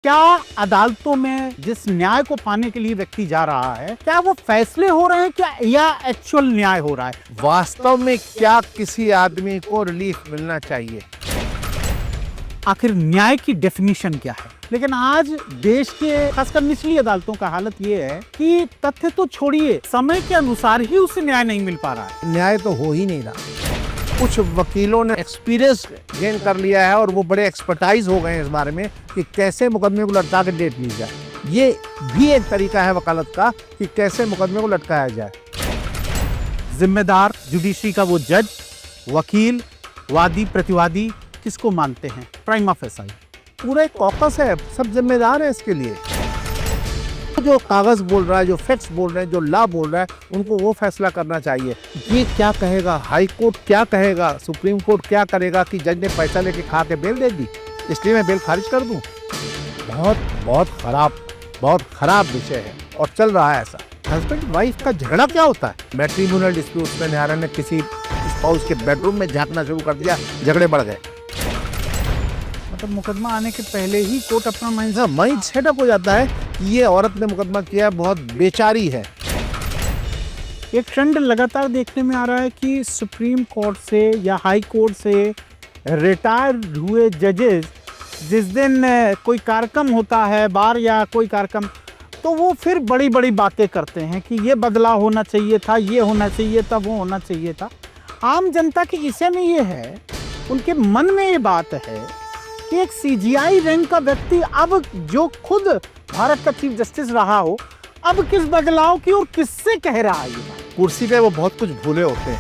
क्या अदालतों में जिस न्याय को पाने के लिए व्यक्ति जा रहा है, क्या वो फैसले हो रहे हैं क्या या एक्चुअल न्याय हो रहा है? वास्तव में क्या किसी आदमी को रिलीफ मिलना चाहिए? आखिर न्याय की डेफिनेशन क्या है? लेकिन आज देश के खासकर निचली अदालतों का हालत ये है कि तथ्य तो छोड़िए, समय के अनुसार ही उसे न्याय नहीं मिल पा रहा है। न्याय तो हो ही नहीं रहा। कुछ वकीलों ने एक्सपीरियंस गेन कर लिया है और वो बड़े एक्सपर्टाइज हो गए हैं इस बारे में कि कैसे मुकदमे को लटका के डेट ली जाए। ये भी एक तरीका है वकालत का कि कैसे मुकदमे को लटकाया जाए। जिम्मेदार जुडिशरी का वो जज, वकील, वादी, प्रतिवादी किसको मानते हैं? प्राइमा फेसाई पूरा एक कॉकस है, सब जिम्मेदार है इसके लिए। जो कागज बोल रहा है, जो फैक्ट्स बोल रहे हैं, जो लॉ बोल रहा है, उनको वो फैसला करना चाहिए। ये क्या कहेगा हाई कोर्ट, क्या कहेगा सुप्रीम कोर्ट, क्या करेगा कि जज ने पैसा लेके खा के बेल दे दी, इसलिए मैं बेल खारिज कर दूं? बहुत खराब विषय है और चल रहा है ऐसा। हस्बैंड वाइफ का झगड़ा क्या होता है? मैट्रिमोनियल डिस्प्यूट में न्यायालय ने किसी स्पाउस के बेडरूम में झांकना शुरू कर दिया, झगड़े बढ़ गए। मतलब मुकदमा आने के पहले ही कोर्ट अपना माइंड सेटअप हो जाता है कि ये औरत ने मुकदमा किया, बहुत बेचारी है। एक ट्रेंड लगातार देखने में आ रहा है कि सुप्रीम कोर्ट से या हाई कोर्ट से रिटायर हुए जजेस जिस दिन कोई कार्यक्रम होता है, बार या कोई कार्यक्रम, तो वो फिर बड़ी बड़ी बातें करते हैं कि ये बदलाव होना चाहिए था, ये होना चाहिए था, वो होना चाहिए था। आम जनता के विषय में ये है, उनके मन में ये बात है कि एक सीजीआई रैंक का व्यक्ति अब जो खुद भारत का चीफ जस्टिस रहा हो, अब किस बदलाव की और किससे कह रहा है ये बात? कुर्सी पे वो बहुत कुछ भूले होते हैं।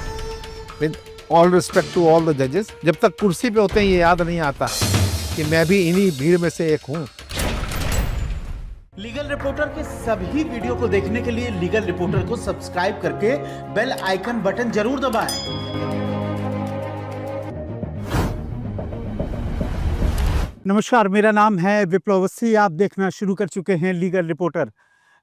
With all respect to all the जजेस, जब तक कुर्सी पे होते हैं ये याद नहीं आता कि मैं भी इन्हीं भीड़ में से एक हूँ। लीगल रिपोर्टर के सभी वीडियो को देखने के लिए लीगल रिपोर्टर को सब्सक्राइब करके बेल आइकन बटन जरूर दबाएं। नमस्कार, मेरा नाम है विप्लव अवस्थी। आप देखना शुरू कर चुके हैं लीगल रिपोर्टर।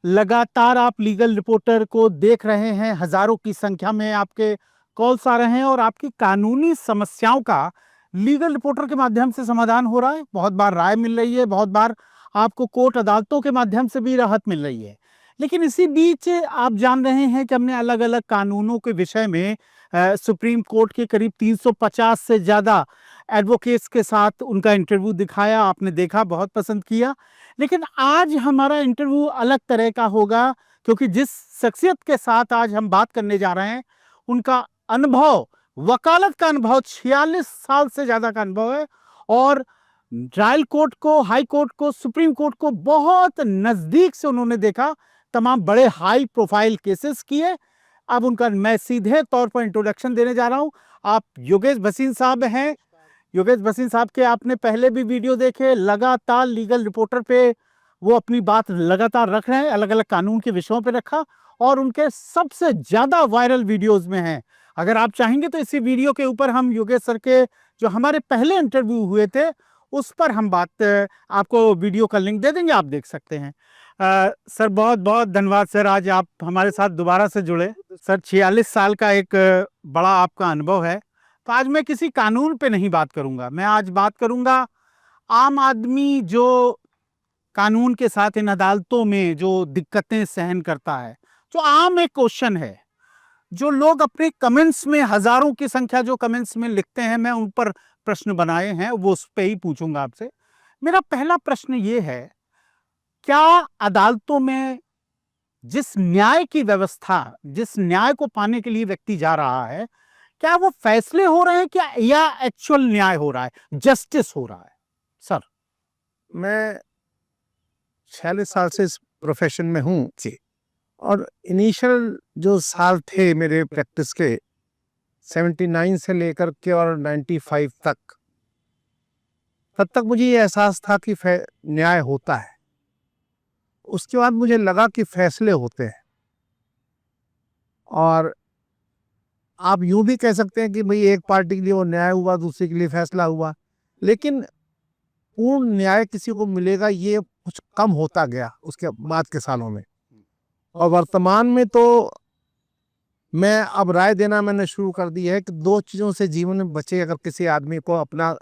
लगातार आप लीगल रिपोर्टर को देख रहे हैं, हजारों की संख्या में आपके कॉल्स आ रहे हैं और आपकी कानूनी समस्याओं का लीगल रिपोर्टर के माध्यम से समाधान हो रहा है। बहुत बार राय मिल रही है, बहुत बार आपको कोर्ट अदालतों के माध्यम से भी राहत मिल रही है। लेकिन इसी बीच आप जान रहे हैं कि हमने अलग अलग कानूनों के विषय में सुप्रीम कोर्ट के करीब 350 से ज़्यादा एडवोकेट्स के साथ उनका इंटरव्यू दिखाया। आपने देखा, बहुत पसंद किया। लेकिन आज हमारा इंटरव्यू अलग तरह का होगा, क्योंकि जिस शख्सियत के साथ आज हम बात करने जा रहे हैं, उनका अनुभव, वकालत का अनुभव 46 साल से ज़्यादा का अनुभव है और ट्रायल कोर्ट को, हाई कोर्ट को, सुप्रीम कोर्ट को बहुत नज़दीक से उन्होंने देखा। तमाम बड़े हाई प्रोफाइल केसेस किए। अब उनका मैं सीधे तौर पर इंट्रोडक्शन देने जा रहा हूँ। आप योगेश भसीन साहब हैं। योगेश भसीन साहब के आपने पहले भी वीडियो देखे, लगातार लीगल रिपोर्टर पे वो अपनी बात लगातार रख रहे हैं, अलग अलग कानून के विषयों पे रखा और उनके सबसे ज़्यादा वायरल वीडियोस में हैं। अगर आप चाहेंगे तो इसी वीडियो के ऊपर हम योगेश सर के जो हमारे पहले इंटरव्यू हुए थे उस पर हम बात, आपको वीडियो का लिंक दे देंगे, आप देख सकते हैं। सर बहुत बहुत धन्यवाद सर, आज आप हमारे साथ दोबारा से जुड़े। सर 46 साल का एक बड़ा आपका अनुभव है। तो आज मैं किसी कानून पे नहीं बात करूंगा, मैं आज बात करूंगा आम आदमी जो कानून के साथ इन अदालतों में जो दिक्कतें सहन करता है। जो आम एक क्वेश्चन है जो लोग अपने कमेंट्स में, हजारों की संख्या जो कमेंट्स में लिखते हैं, मैं उन पर प्रश्न बनाए हैं, वो उस पर ही पूछूंगा आपसे। मेरा पहला प्रश्न ये है, क्या अदालतों में जिस न्याय की व्यवस्था, जिस न्याय को पाने के लिए व्यक्ति जा रहा है, क्या वो फैसले हो रहे हैं क्या या एक्चुअल न्याय हो रहा है, जस्टिस हो रहा है? सर, मैं 46 साल से इस प्रोफेशन में हूँ जी, और इनिशियल जो साल थे मेरे प्रैक्टिस के 79 से लेकर के और 95 तक, तब तक मुझे ये एहसास था कि न्याय होता है। उसके बाद मुझे लगा कि फैसले होते हैं। और आप यूं भी कह सकते हैं कि भाई एक पार्टी के लिए वो न्याय हुआ, दूसरे के लिए फैसला हुआ, लेकिन पूर्ण न्याय किसी को मिलेगा ये कुछ कम होता गया उसके बाद के सालों में। और वर्तमान में तो मैं अब राय देना मैंने शुरू कर दी है कि दो चीज़ों से जीवन में बचे। अगर किसी आदमी को अपना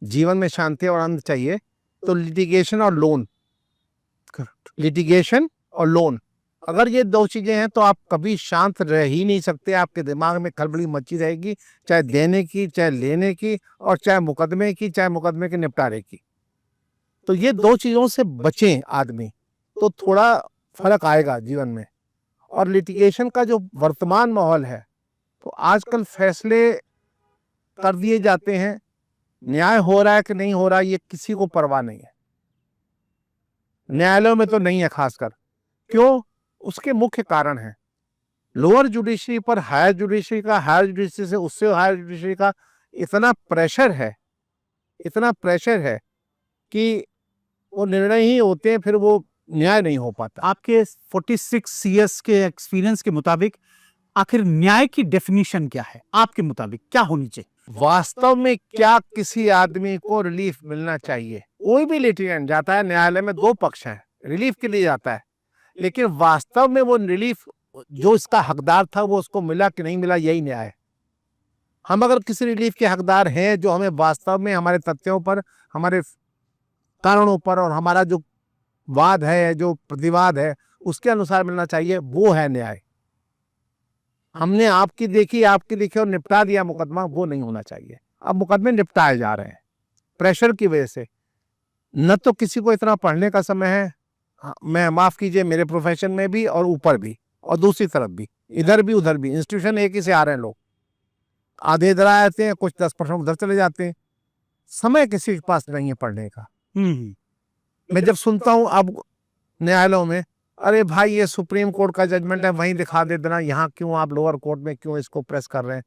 जीवन में शांति और आनंद चाहिए तो लिटिगेशन और लोन, लिटिगेशन और लोन, अगर ये दो चीजें हैं तो आप कभी शांत रह ही नहीं सकते। आपके दिमाग में खलबली मची रहेगी, चाहे देने की, चाहे लेने की, और चाहे मुकदमे की, चाहे मुकदमे के निपटारे की। तो ये दो चीजों से बचें आदमी, तो थोड़ा फर्क आएगा जीवन में। और लिटिगेशन का जो वर्तमान माहौल है, तो आजकल फैसले कर दिए जाते हैं, न्याय हो रहा है कि नहीं हो रहा ये किसी को परवाह नहीं है, न्यायालयों में तो नहीं है खासकर। क्यों? उसके मुख्य कारण है लोअर जुडिशरी पर हायर जुडिशरी का, हायर जुडिशरी से उससे हायर जुडिशरी का इतना प्रेशर है, इतना प्रेशर है कि वो निर्णय ही होते हैं, फिर वो न्याय नहीं हो पाता। आपके 46 ईयर्स के एक्सपीरियंस के मुताबिक आखिर न्याय की डेफिनेशन क्या है? आपके मुताबिक क्या होनी चाहिए? वास्तव में क्या किसी आदमी को रिलीफ मिलना चाहिए? कोई भी लिटिगेंट जाता है न्यायालय में, दो पक्ष हैं, रिलीफ के लिए जाता है, लेकिन वास्तव में वो रिलीफ जो इसका हकदार था वो उसको मिला कि नहीं मिला, यही न्याय है। हम अगर किसी रिलीफ के हकदार हैं जो हमें वास्तव में हमारे तथ्यों पर, हमारे कारणों पर और हमारा जो वाद है, जो प्रतिवाद है, उसके अनुसार मिलना चाहिए, वो है न्याय। हमने आपकी देखी, आपकी देखी और निपटा दिया मुकदमा, वो नहीं होना चाहिए। अब मुकदमे निपटाए जा रहे हैं प्रेशर की वजह से। न तो किसी को इतना पढ़ने का समय है, मैं माफ कीजिए, मेरे प्रोफेशन में भी और ऊपर भी और दूसरी तरफ भी, इधर भी उधर भी, इंस्टीट्यूशन एक ही से आ रहे हैं लोग, आधे इधर आ जाते हैं, कुछ 10% उधर चले जाते हैं, समय किसी के पास नहीं है पढ़ने का। मैं जब सुनता हूँ अब न्यायालयों में, अरे भाई ये सुप्रीम कोर्ट का जजमेंट है, वहीं दिखा दे देना, यहाँ क्यों आप लोअर कोर्ट में क्यों इसको प्रेस कर रहे हैं?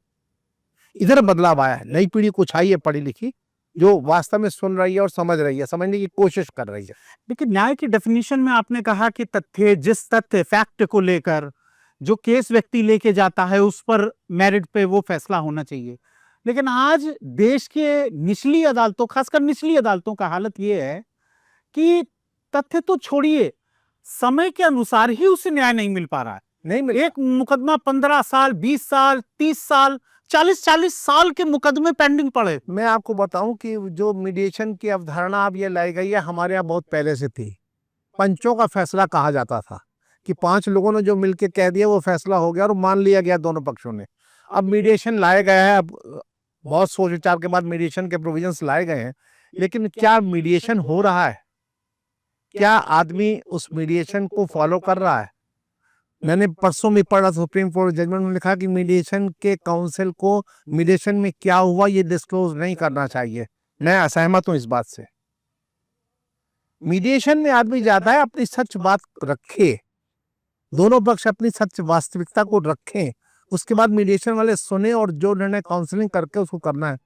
इधर बदलाव आया है, नई पीढ़ी कुछ आई है पढ़ी लिखी, जो वास्तव में सुन रही है और समझ रही है, समझने की कोशिश कर रही है। लेकिन न्याय की डेफिनेशन में आपने कहा कि तथ्य, जिस तथ्य फैक्ट को लेकर जो केस व्यक्ति लेके जाता है उस पर मेरिट पे वो फैसला होना चाहिए। लेकिन आज देश के निचली अदालतों, खासकर निचली अदालतों का हालत ये है कि तथ्य तो छोड़िए, समय के अनुसार ही उसे न्याय नहीं मिल पा रहा है। नहीं मिल, एक मुकदमा 15 साल, 20 साल, 30 साल, 40 साल के मुकदमे पेंडिंग पड़े। मैं आपको बताऊं कि जो मीडिएशन की अवधारणा अब ये लाई गई है, हमारे यहाँ बहुत पहले से थी। पंचों का फैसला कहा जाता था कि 5 लोगों ने जो मिलके कह दिया वो फैसला हो गया और मान लिया गया दोनों पक्षों ने। अब मीडिएशन लाया गया है, अब बहुत सोच विचार के बाद मीडिएशन के प्रोविजंस लाए गए हैं, लेकिन क्या मीडिएशन हो रहा है? क्या आदमी उस मीडिएशन को फॉलो कर रहा है? मैंने परसों में पढ़ा, सुप्रीम कोर्ट जजमेंट में लिखा कि मीडिएशन के काउंसिल को मीडिएशन में क्या हुआ ये डिस्क्लोज नहीं करना चाहिए। मैं असहमत हूं इस बात से। मीडिएशन में आदमी जाता है, अपनी सच बात रखे, दोनों पक्ष अपनी सच वास्तविकता को रखें, उसके बाद मीडिएशन वाले सुने और जो निर्णय काउंसलिंग करके उसको करना है।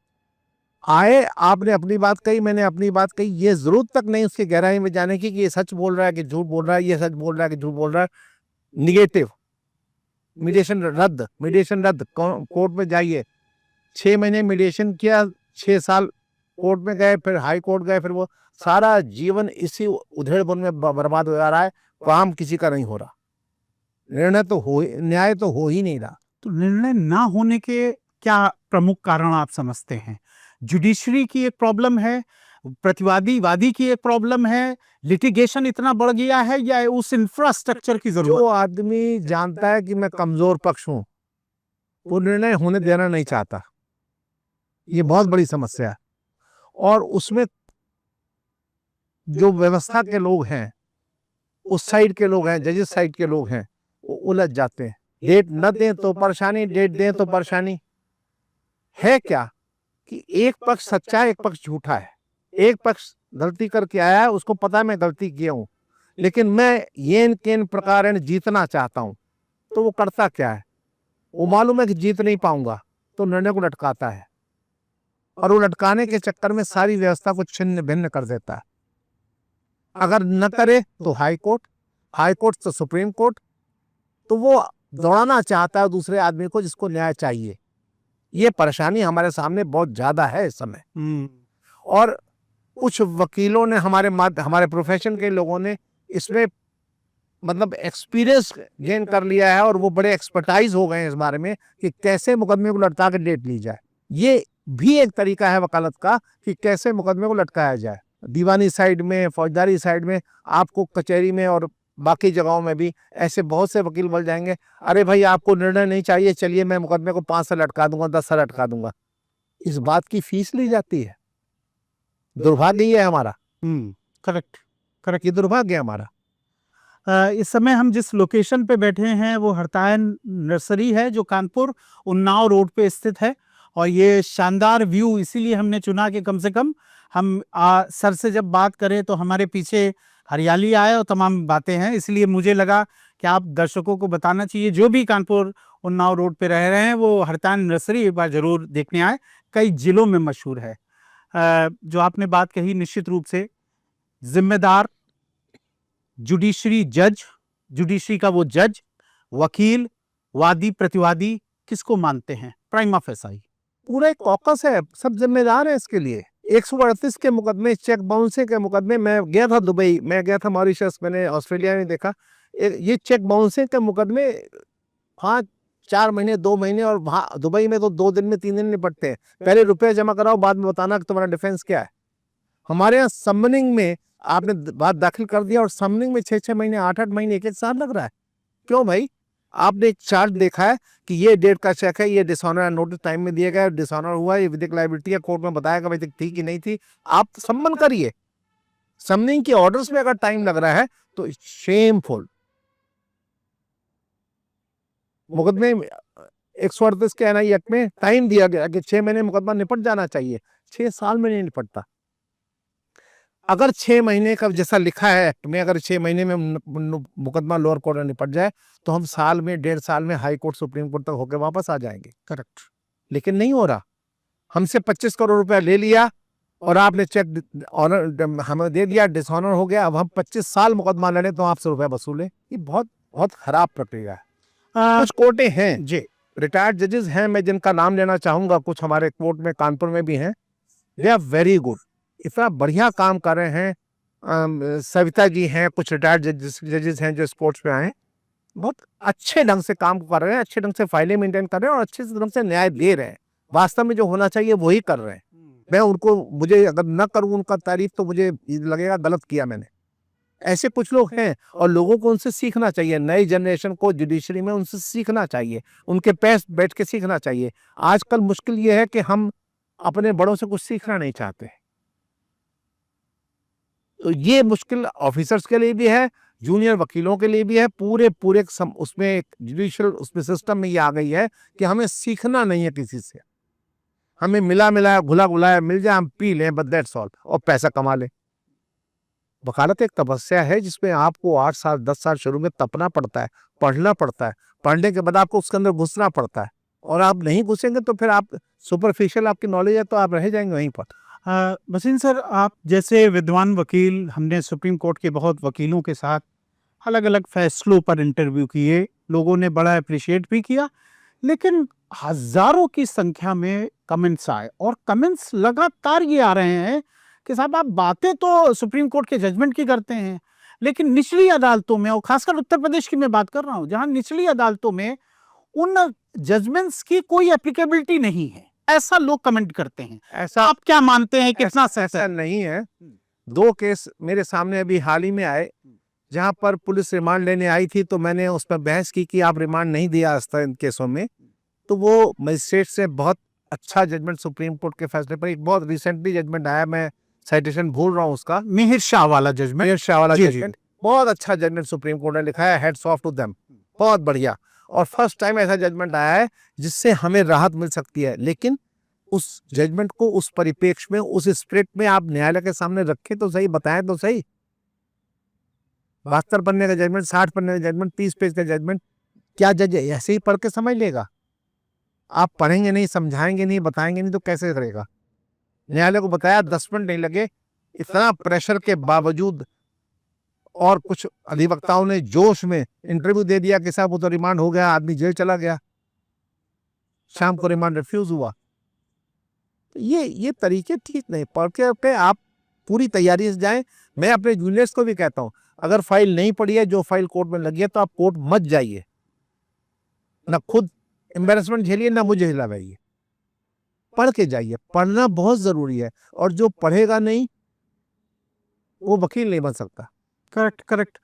आए, आपने अपनी बात कही, मैंने अपनी बात कही, ये जरूरत तक नहीं उसकी गहराई में जाने की कि ये सच बोल रहा है कि झूठ बोल रहा है, ये सच बोल रहा है कि झूठ बोल रहा है। निगेटिव मीडिएशन रद्द, मीडिएशन रद्द, कोर्ट में जाइए, 6 महीने मीडिएशन किया, 6 साल कोर्ट में गए, फिर हाई कोर्ट गए, फिर वो सारा जीवन इसी उधेड़-बुन में बर्बाद हो जा रहा है, काम किसी का नहीं हो रहा, निर्णय तो हो, न्याय तो हो ही नहीं रहा। तो निर्णय ना होने के क्या प्रमुख कारण आप समझते हैं? जुडिशरी की एक प्रॉब्लम है, प्रतिवादी वादी की एक प्रॉब्लम है, लिटिगेशन इतना बढ़ गया है, या उस इंफ्रास्ट्रक्चर की जरूरत? जो आदमी जानता है कि मैं कमजोर पक्ष हूं, वो निर्णय होने देना नहीं चाहता, ये बहुत बड़ी समस्या है। और उसमें जो व्यवस्था के लोग हैं, उस साइड के लोग हैं, जजेस साइड के लोग हैं, वो उलझ जाते हैं। डेट न दें तो परेशानी, डेट दें तो परेशानी। है क्या कि एक पक्ष सच्चा है, एक पक्ष झूठा है, एक पक्ष गलती करके आया है, उसको पता है मैं गलती किया हूं, लेकिन मैं येन केन प्रकार जीतना चाहता हूं, तो वो करता क्या है? वो मालूम है कि जीत नहीं पाऊंगा, तो निर्णय को लटकाता है, और वो लटकाने के चक्कर में सारी व्यवस्था को छिन्न भिन्न कर देता है। अगर न करे तो हाई कोर्ट, हाई कोर्ट तो सुप्रीम कोर्ट, तो वो दौड़ाना चाहता है दूसरे आदमी को जिसको न्याय चाहिए। ये परेशानी हमारे सामने बहुत ज्यादा है इस समय। और कुछ वकीलों ने, हमारे प्रोफेशन के लोगों ने इसमें मतलब एक्सपीरियंस गेन कर लिया है, और वो बड़े एक्सपर्टाइज हो गए हैं इस बारे में कि कैसे मुकदमे को लटका के डेट ली जाए। ये भी एक तरीका है वकालत का कि कैसे मुकदमे को लटकाया जाए। दीवानी साइड में, फौजदारी साइड में, आपको कचहरी में और बाकी जगहों में भी ऐसे बहुत से वकील मिल जाएंगे। अरे भाई आपको निर्णय नहीं चाहिए, चलिए मैं मुकदमे को 5 साल अटका दूंगा, 10 साल अटका दूंगा। इस बात की फीस ली जाती है। दुर्भाग्य ये है हमारा। Correct correct. ये दुर्भाग्य है हमारा। इस समय हम जिस लोकेशन पे बैठे हैं वो हरतायन नर्सरी है, जो कानपुर उन्नाव रोड पे स्थित है। और ये शानदार व्यू इसीलिए हमने चुना कि कम से कम हम सर से जब बात करें तो हमारे पीछे हरियाली आए और तमाम बातें हैं। इसलिए मुझे लगा कि आप दर्शकों को बताना चाहिए, जो भी कानपुर उन्नाव रोड पे रह रहे हैं वो हरतायन नर्सरी एक बार जरूर देखने आए। कई जिलों में मशहूर है। जो आपने बात कही, निश्चित रूप से जिम्मेदार जुडिशरी जज, जुडिशरी का वो जज, वकील, वादी प्रतिवादी किसको मानते हैं? प्राइमा फेसाई पूरा एक कॉकस है, सब जिम्मेदार है इसके लिए। 138 के मुकदमे, चेक बाउंसिंग के मुकदमे, मैं गया था दुबई, मैं गया था मॉरिशस, मैंने ऑस्ट्रेलिया में देखा ये चेक बाउंसिंग के मुकदमे 4 महीने 2 महीने, और वहाँ दुबई में तो 2 दिन में 3 दिन निपटते हैं। पहले रुपए जमा कराओ, बाद में बताना कि तुम्हारा डिफेंस क्या है। हमारे यहाँ समनिंग में आपने बात दाखिल कर दिया और समनिंग में 6-6 महीने, 8-8 महीने, 1-1 साल लग रहा है। क्यों भाई? आपने एक चार्ट देखा है कि ये डेट का चेक है, ये डिसऑनर नोटिस टाइम में दिया गया, डिसऑनर हुआ, ये विधिक लायबिलिटी है, कोर्ट में बताया भाई थी कि नहीं थी। आप सम्मन करिए। समनिंग के ऑर्डर्स में अगर टाइम लग रहा है तो शेमफुल। मुकदमे 138 के एनआई एक्ट में टाइम दिया गया कि 6 महीने मुकदमा निपट जाना चाहिए, 6 साल में नहीं निपटता। अगर 6 महीने का जैसा लिखा है एक्ट में, अगर 6 महीने में मुकदमा लोअर कोर्ट में निपट जाए तो हम साल में, 1.5 साल में हाई कोर्ट, सुप्रीम कोर्ट तक होकर वापस आ जाएंगे। करेक्ट। लेकिन नहीं हो रहा। हमसे 25 करोड़ रुपया ले लिया और आपने चेक ऑनर हमें दे दिया, डिसऑनर हो गया, अब हम 25 साल मुकदमा लड़े तो आपसे रुपया वसूले। ये बहुत बहुत खराब प्रक्रिया है। कुछ कोर्टें हैं जी, रिटायर्ड जजेस हैं, मैं जिनका नाम लेना चाहूंगा, कुछ हमारे कोर्ट में कानपुर में भी हैं, दे आर वेरी गुड, इतना बढ़िया काम कर रहे हैं। सविता जी हैं, कुछ रिटायर्ड जजेस हैं जो स्पोर्ट्स में आए, बहुत अच्छे ढंग से काम कर रहे हैं, अच्छे ढंग से फाइलें मेंटेन कर रहे हैं और अच्छे ढंग से न्याय दे रहे हैं। वास्तव में जो होना चाहिए वही कर रहे हैं। मैं उनको, मुझे अगर न करूं उनका तारीफ तो मुझे लगेगा गलत किया मैंने। ऐसे कुछ लोग हैं और लोगों को उनसे सीखना चाहिए। नई जनरेशन को जुडिशरी में उनसे सीखना चाहिए, उनके पास बैठ के सीखना चाहिए। आजकल मुश्किल ये है कि हम अपने बड़ों से कुछ सीखना नहीं चाहते। तो ये मुश्किल ऑफिसर्स के लिए भी है, जूनियर वकीलों के लिए भी है, पूरे उसमें जुडिशियल उसमें सिस्टम में ये आ गई है कि हमें सीखना नहीं है किसी से। हमें मिला मिलाया, घुला घुलाया मिल जाए, हम पी लें, बस दैट्स ऑल, और पैसा कमा लें। वकालत एक तपस्या है जिसमें आपको 8 साल 10 साल शुरू में तपना पड़ता है, पढ़ना पड़ता है, पढ़ने के बाद आपको उसके अंदर घुसना पड़ता है, और आप नहीं घुसेंगे तो फिर आप सुपरफिशियल आपकी नॉलेज है तो आप रह जाएंगे वहीं पर। भसीन सर, आप जैसे विद्वान वकील, हमने सुप्रीम कोर्ट के बहुत वकीलों के साथ अलग अलग फैसलों पर इंटरव्यू किए, लोगों ने बड़ा अप्रिशिएट भी किया, लेकिन हजारों की संख्या में कमेंट्स आए और कमेंट्स लगातार ये आ रहे हैं कि साहब आप बातें तो सुप्रीम कोर्ट के जजमेंट की करते हैं, लेकिन निचली अदालतों में, और खासकर उत्तर प्रदेश की मैं बात कर रहा हूं, जहां निचली अदालतों में उन जजमेंट्स की कोई एप्लीकेबिलिटी नहीं है, ऐसा लोग कमेंट करते हैं। ऐसा आप क्या मानते हैं, कितना सच ऐसा है? नहीं है। 2 केस मेरे सामने अभी हाल ही में आए जहां पर पुलिस रिमांड लेने आई थी, तो मैंने उस पर बहस की कि आप रिमांड नहीं दिया इन केसों में, तो वो मजिस्ट्रेट से बहुत अच्छा जजमेंट सुप्रीम कोर्ट के फैसले पर, एक बहुत रिसेंटली जजमेंट आया, मैं साइटेशन भूल रहा हूँ उसका, मिहिर शाह वाला जजमेंट, मिहिर शाह वाला जी, जी। जजमेंट, बहुत अच्छा जजमेंट सुप्रीम कोर्ट ने लिखा है, हेड्स ऑफ टू देम, बहुत बढ़िया। और फर्स्ट टाइम ऐसा जजमेंट आया है जिससे हमें राहत मिल सकती है। लेकिन उस जजमेंट को उस परिप्रेक्ष्य में, उस स्पिरिट में आप न्यायालय के सामने रखें तो सही, बताएं तो सही। 72 पन्ने का जजमेंट, 60 पन्ने का जजमेंट, 30 पेज का जजमेंट, क्या जज ऐसे ही पढ़ के समझ लेगा? आप पढ़ेंगे नहीं, समझाएंगे नहीं, बताएंगे नहीं तो कैसे करेगा? न्यायालय को बताया, 10 मिनट नहीं लगे। इतना प्रेशर के बावजूद और कुछ अधिवक्ताओं ने जोश में इंटरव्यू दे दिया कि साहब वो तो रिमांड हो गया, आदमी जेल चला गया, शाम को रिमांड रिफ्यूज हुआ। ये तरीके ठीक नहीं। पढ़ के आप पूरी तैयारी से जाएं। मैं अपने जूनियर्स को भी कहता हूं, अगर फाइल नहीं पड़ी है, जो फाइल कोर्ट में लगी है, तो आप कोर्ट मत जाइए, ना खुद एम्बेरसमेंट झेलिए, ना मुझे हिलाइए, पढ़ के जाइए। पढ़ना बहुत जरूरी है, और जो पढ़ेगा नहीं वो वकील नहीं बन सकता। Correct, correct.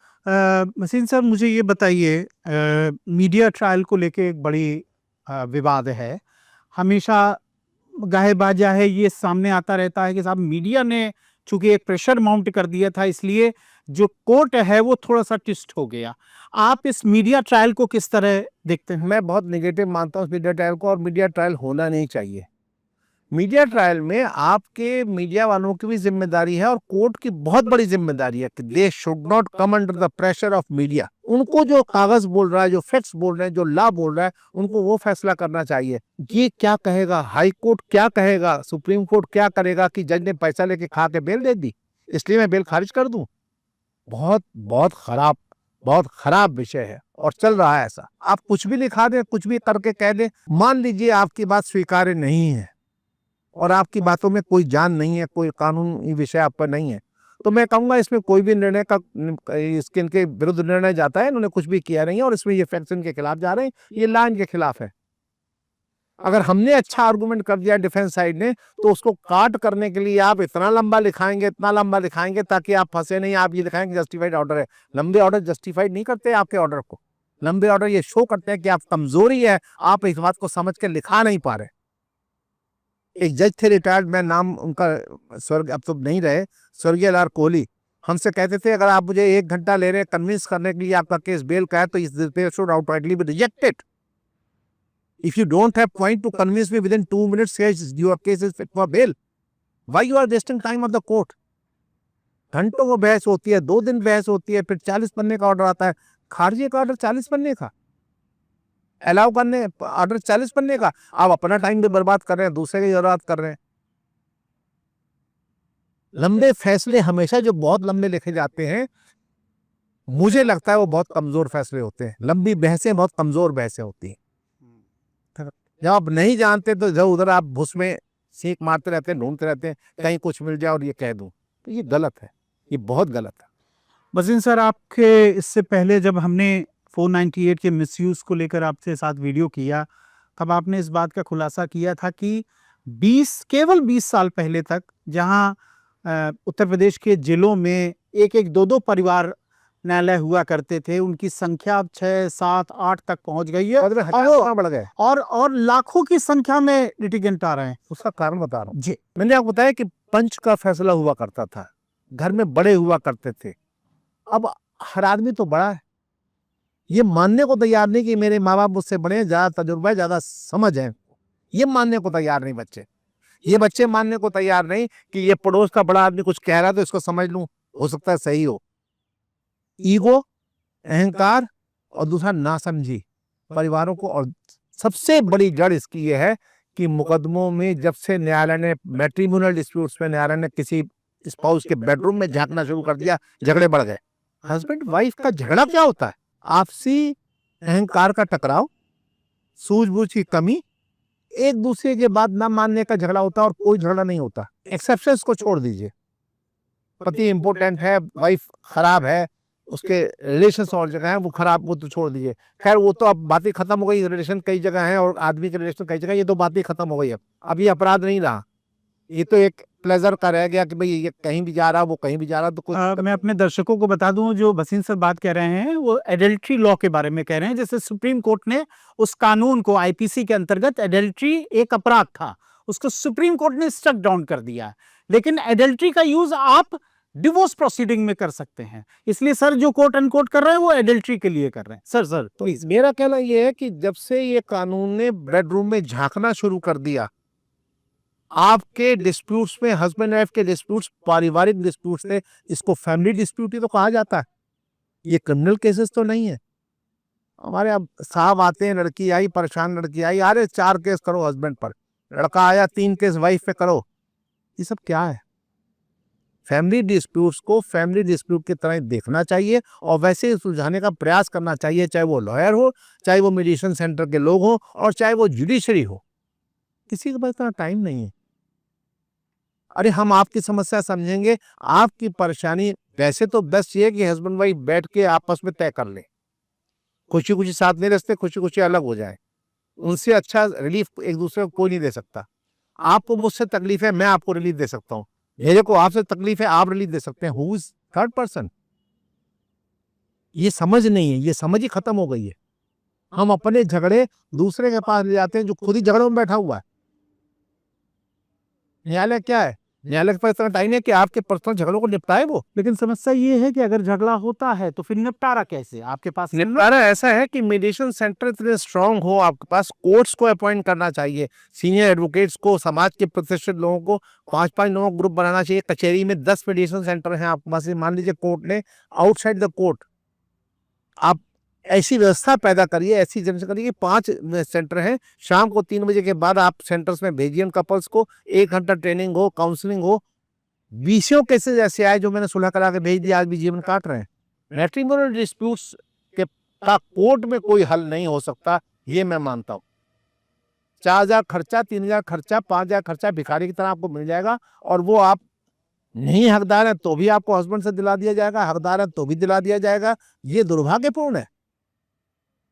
मसीन सर, मुझे ये बताइए, मीडिया ट्रायल को लेके एक बड़ी विवाद है। हमेशा गाहे बाजा है, ये सामने आता रहता है कि साहब मीडिया ने चूंकि एक प्रेशर माउंट कर दिया था, इसलिए जो कोर्ट है वो थोड़ा सा ट्विस्ट हो गया। आप इस मीडिया ट्रायल को किस तरह देखते हैं? मैं बहुत नेगेटिव मानता हूँ मीडिया ट्रायल को, और मीडिया ट्रायल होना नहीं चाहिए। मीडिया ट्रायल में आपके मीडिया वालों की भी जिम्मेदारी है और कोर्ट की बहुत बड़ी जिम्मेदारी है कि they should not come under the pressure of media. उनको जो कागज बोल रहा है, जो फैक्ट्स बोल रहे हैं, जो लॉ बोल रहा है, उनको वो फैसला करना चाहिए। ये क्या कहेगा हाई कोर्ट, क्या कहेगा सुप्रीम कोर्ट, क्या करेगा कि जज ने पैसा लेके खा के बेल दे दी इसलिए मैं बेल खारिज कर दूं? बहुत बहुत खराब विषय है और चल रहा है ऐसा। आप कुछ भी लिखा दें, कुछ भी करके कह दें, मान लीजिए आपकी बात स्वीकार्य नहीं है और आपकी बातों में कोई जान नहीं है, कोई कानूनी विषय आप पर नहीं है, तो मैं कहूंगा इसमें कोई भी निर्णय का इनके विरुद्ध निर्णय जाता है, इन्होंने कुछ भी किया नहीं है और इसमें ये फैक्ट्स इनके खिलाफ जा रहे हैं, ये लॉ इनके खिलाफ है। अगर हमने अच्छा आर्गुमेंट कर दिया डिफेंस साइड ने, तो उसको काट करने के लिए आप इतना लंबा लिखाएंगे ताकि आप फंसे नहीं। आप ये दिखाएंगे जस्टिफाइड ऑर्डर है। लंबे ऑर्डर जस्टिफाइड नहीं करते आपके ऑर्डर को। लंबे ऑर्डर ये शो करते हैं कि आप कमजोरी है, आप इस बात को समझ के लिखा नहीं पा रहे। एक जज थे रिटायर्ड, मैं नाम उनका स्वर्ग अब तो नहीं रहे, स्वर्गीय लाल कोहली, हमसे कहते थे अगर आप मुझे 1 घंटा ले रहे हैं कन्विंस करने के लिए आपका केस बेल का है, तो इस should outrightly be rejected. If you don't have point to convince me within 2 minutes, says your case is fit for bail. Why you are wasting time of the court? घंटों को बहस होती है, 2 दिन बहस होती है, फिर 40 पन्ने का ऑर्डर आता है। खारिजी का ऑर्डर 40 पन्ने का, अलाउ करने ऑर्डर 40 पन्ने का। आप अपना टाइम भी बर्बाद कर रहे हैं, दूसरे की बर्बाद कर रहे हैं। लंबे फैसले हमेशा जो बहुत लंबे लिखे जाते हैं, मुझे लगता है वो बहुत कमजोर फैसले होते हैं। लंबी बहसें बहुत कमजोर बहसें होती हैं। जब आप नहीं जानते तो जब उधर आप भूस में सीख मारते रहते हैं, ढूंढते रहते हैं कहीं कुछ मिल जाए और ये कह दूं, तो ये गलत है, ये बहुत गलत है। वसीम सर, आपके इससे पहले जब हमने 498 के मिसयूज को लेकर आपसे साथ वीडियो किया, तब आपने इस बात का खुलासा किया था कि केवल 20 साल पहले तक जहां उत्तर प्रदेश के जिलों में 1-1, 2-2 परिवार न्यायालय हुआ करते थे, उनकी संख्या अब 6, 7, 8 तक पहुंच गई है बढ़ गए और लाखों की संख्या में लिटिगेंट आ रहे हैं। उसका कारण बता रहा हूँ जी। मैंने आपको बताया कि पंच का फैसला हुआ करता था, घर में बड़े हुआ करते थे। अब हर आदमी तो बड़ा है, ये मानने को तैयार नहीं कि मेरे माँ बाप मुझसे बड़े हैं, ज्यादा तजुर्बा है, ज्यादा समझ है, ये मानने को तैयार नहीं बच्चे। ये बच्चे मानने को तैयार नहीं कि ये पड़ोस का बड़ा आदमी कुछ कह रहा है तो इसको समझ लूं, हो सकता है सही हो। ईगो, अहंकार और दूसरा नासमझी परिवारों को, और सबसे बड़ी जड़ इसकी ये है कि मुकदमों में जब से न्यायालय ने मैट्रिमोनियल डिस्प्यूट्स में न्यायालय ने किसी स्पाउस के बेडरूम में झांकना शुरू कर दिया, झगड़े बढ़ गए। हस्बैंड वाइफ का झगड़ा क्या होता है? आपसी अहंकार का टकराव, सूझबूझ की कमी, एक दूसरे के बात ना मानने का झगड़ा होता है, और कोई झगड़ा नहीं होता। एक्सेप्शंस को छोड़ दीजिए, पति इंपॉर्टेंट है, वाइफ खराब है, उसके रिलेशन और जगह है वो खराब, वो तो छोड़ दीजिए। खैर वो तो अब बातें खत्म हो गई, रिलेशन कई जगह है और आदमी के रिलेशन कई जगह, ये तो बातें खत्म हो गई। अब ये अपराध नहीं रहा, ये तो एक प्लेजर का रह गया कि भाई ये कहीं भी जा रहा, वो कहीं भी जा रहा। तो मैं अपने दर्शकों को बता दूं, जो वसीम सर बात कह रहे हैं वो एडल्ट्री लॉ के बारे में कह रहे हैं। जैसे सुप्रीम कोर्ट ने उस कानून को, आईपीसी के अंतर्गत एडल्ट्री एक अपराध था, उसको सुप्रीम कोर्ट ने स्ट्रक डाउन कर दिया। लेकिन एडल्ट्री का यूज आप डिवोर्स प्रोसीडिंग में कर सकते हैं। इसलिए सर जो कोट अनकोट कर रहे हैं वो एडल्ट्री के लिए कर रहे हैं। सर तो मेरा कहना यह है कि जब से ये कानून ने बेडरूम में झांकना शुरू कर दिया, आपके डिस्प्यूट्स में, हस्बैंड वाइफ के डिस्प्यूट्स पारिवारिक डिस्प्यूट्स थे, इसको फैमिली डिस्प्यूट ही तो कहा जाता है, ये क्रिमिनल केसेस तो नहीं है। हमारे अब साहब आते हैं, लड़की आई परेशान, लड़की आई, अरे 4 केस करो हस्बैंड पर, लड़का आया 3 केस वाइफ पे करो, ये सब क्या है? फैमिली डिस्प्यूट्स को फैमिली डिस्प्यूट की तरह देखना चाहिए और वैसे ही सुलझाने का प्रयास करना चाहिए, चाहे वो लॉयर हो, चाहे वो मीडिएशन सेंटर के लोग हो, और चाहे वो जुडिशरी हो। किसी के पास इतना टाइम नहीं है। अरे हम आपकी समस्या समझेंगे, आपकी परेशानी, वैसे तो बेस्ट ये है कि हस्बैंड वाइफ बैठ के आपस में तय कर ले, खुशी खुशी साथ नहीं रखते, खुशी खुशी अलग हो जाए। उनसे अच्छा रिलीफ एक दूसरे को कोई नहीं दे सकता। आपको मुझसे तकलीफ है, मैं आपको रिलीफ दे सकता हूँ, मेरे को आपसे तकलीफ है, आप रिलीफ दे सकते हैं, हु इज थर्ड पर्सन? ये समझ नहीं है, ये समझ ही खत्म हो गई है। हम अपने झगड़े दूसरे के पास ले जाते हैं जो खुद ही झगड़ों में बैठा हुआ है। न्यायालय क्या है? न्यायालय के पास इतना टाइम है कि आपके पर्सनल झगड़ों को निपटाए वो। लेकिन समस्या ये है कि अगर झगड़ा होता है तो फिर निपटारा कैसे? आपके पास निपटारा ऐसा है कि मीडिएशन सेंटर इतने स्ट्रांग हो, आपके पास कोर्ट्स को अपॉइंट करना चाहिए, सीनियर एडवोकेट्स को, समाज के प्रतिष्ठित लोगों को 5-5 लोगों का ग्रुप बनाना चाहिए। कचहरी में 10 मीडिएशन सेंटर हैं आपके पास, मान लीजिए कोर्ट ने, आउटसाइड द कोर्ट आप ऐसी व्यवस्था पैदा करिए, ऐसी जनता करिए कि 5 सेंटर हैं, शाम को 3 बजे के बाद आप सेंटर्स में भेजिए उन कपल्स को, 1 घंटा ट्रेनिंग हो, काउंसलिंग हो। 20 केसेस ऐसे आए जो मैंने सुलह करा के भेज दिया, आज भी जीवन काट रहे हैं। मैट्रिमोनियल डिस्प्यूट्स के का कोर्ट में कोई हल नहीं हो सकता, ये मैं मानता हूँ। 4,000 खर्चा, 3,000 खर्चा, 5,000 खर्चा भिखारी की तरह आपको मिल जाएगा, और वो आप नहीं हकदार है तो भी आपको हस्बैंड से दिला दिया जाएगा, हकदार है तो भी दिला दिया जाएगा। ये दुर्भाग्यपूर्ण है।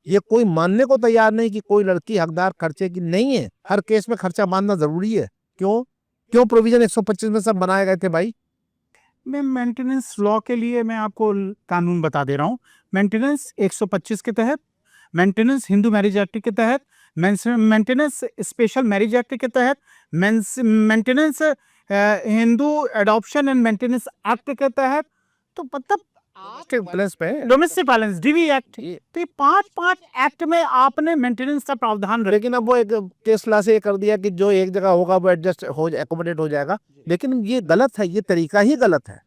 ये कोई मानने को तैयार नहीं कि कोई लड़की हकदार खर्चे की नहीं है। हर केस में खर्चा मानना जरूरी है। क्यों प्रोविजन 125 में सब बनाए गए थे भाई? मैं मेंटेनेंस लॉ के लिए मैं आपको कानून बता दे रहा हूँ। मेंटेनेंस 125 के तहत, मेंटेनेंस हिंदू मैरिज एक्ट के तहत, मेंटेनेंस स्पेशल मैरिज एक्ट के तहत, maintenance Hindu adoption and maintenance act के तहत, तो मतलब डोमेस्टिक वायलेंस डीवी एक्ट, तो ये 5 एक्ट में आपने मेंटेनेंस का प्रावधान रखा। लेकिन अब वो एक केस ला से ये कर दिया कि जो एक जगह होगा वो एडजस्ट हो, एकोमोडेट हो जाएगा। लेकिन ये गलत है, ये तरीका ही गलत है,